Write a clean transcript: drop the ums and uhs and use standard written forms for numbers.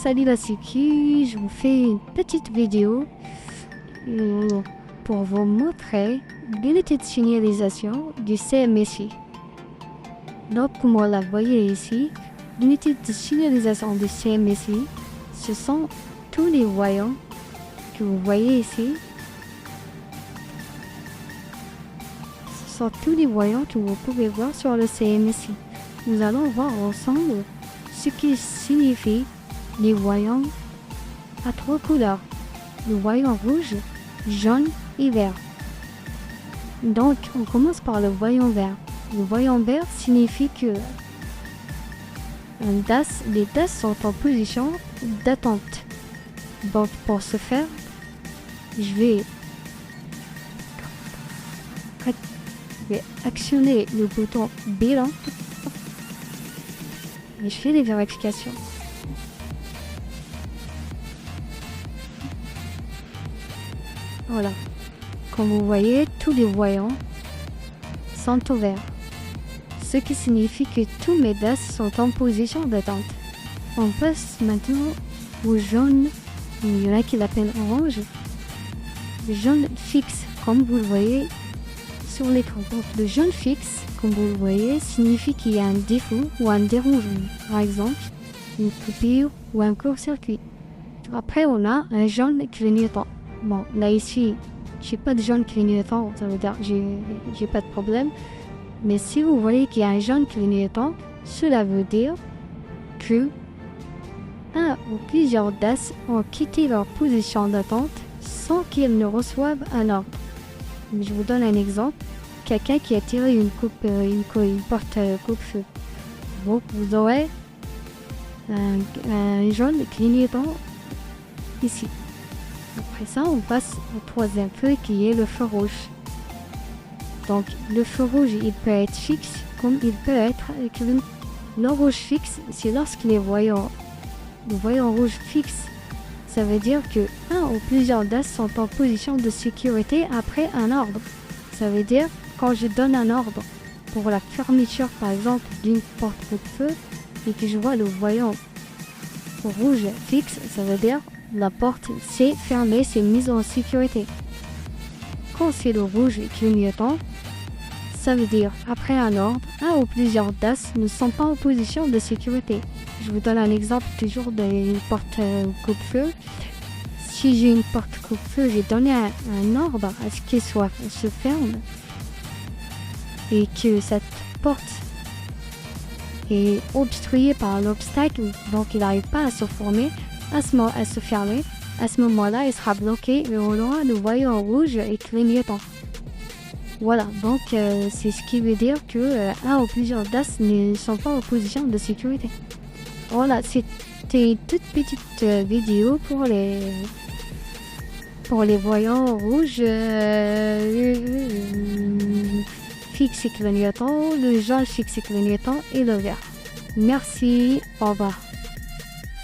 salut la sécu, je vous fais une petite vidéo pour vous montrer l'unité de signalisation du CMSI. Donc, comme vous la voyez ici, l'unité de signalisation du CMSI, ce sont tous les voyants que vous voyez ici. Ce sont tous les voyants que vous pouvez voir sur le CMSI. Nous allons voir ensemble ce qui signifie les voyants à 3 couleurs. Le voyant rouge, jaune et vert. Donc, on commence par le voyant vert. Le voyant vert signifie que les DAS sont en position d'attente. Donc, pour ce faire, je vais actionner le bouton bilan et je fais les vérifications. Voilà. Comme vous voyez, tous les voyants sont au vert. Ce qui signifie que tous mes DAS sont en position d'attente. On passe maintenant au jaune. Il y en a qui l'appellent orange. Le jaune fixe, comme vous le voyez sur l'écran. Donc, le jaune fixe, comme vous le voyez, signifie qu'il y a un défaut ou un dérangement. Par exemple, une coupure ou un court-circuit. Après, on a un jaune clignotant. Bon, là ici, j'ai pas de jaune clignotant, ça veut dire j'ai pas de problème. Mais si vous voyez qu'il y a un jaune clignotant, cela veut dire que un ou plusieurs DAS ont quitté leur position d'attente sans qu'ils ne reçoivent un ordre. Je vous donne un exemple. Quelqu'un qui a tiré une porte coupe-feu. Donc vous aurez un jaune clignotant ici. Après ça, on passe au troisième feu qui est le feu rouge. Donc le feu rouge, il peut être fixe comme il peut être écrit. Le rouge fixe, c'est lorsque le voyant rouge fixe. Ça veut dire que un ou plusieurs DAS sont en position de sécurité après un ordre. Ça veut dire quand je donne un ordre pour la fermeture par exemple d'une porte coupe-feu et que je vois le voyant rouge fixe, ça veut dire la porte s'est fermée, c'est mise en sécurité. Quand c'est le rouge clignotant, ça veut dire après un ordre, un ou plusieurs DAS ne sont pas en position de sécurité. Je vous donne un exemple toujours d'une porte coupe-feu. Si j'ai une porte coupe-feu, j'ai donné un ordre à ce qu'elle se ferme et que cette porte est obstruée par l'obstacle, donc il n'arrive pas à se fermer. À ce moment-là, il sera bloqué et on aura le voyant rouge et clignotant. Voilà, donc c'est ce qui veut dire que un ou plusieurs DAS ne sont pas en position de sécurité. Voilà, c'était une toute petite vidéo pour les voyants rouges fixe et clignotant, le jaune fixe et clignotant et le vert. Merci, au revoir.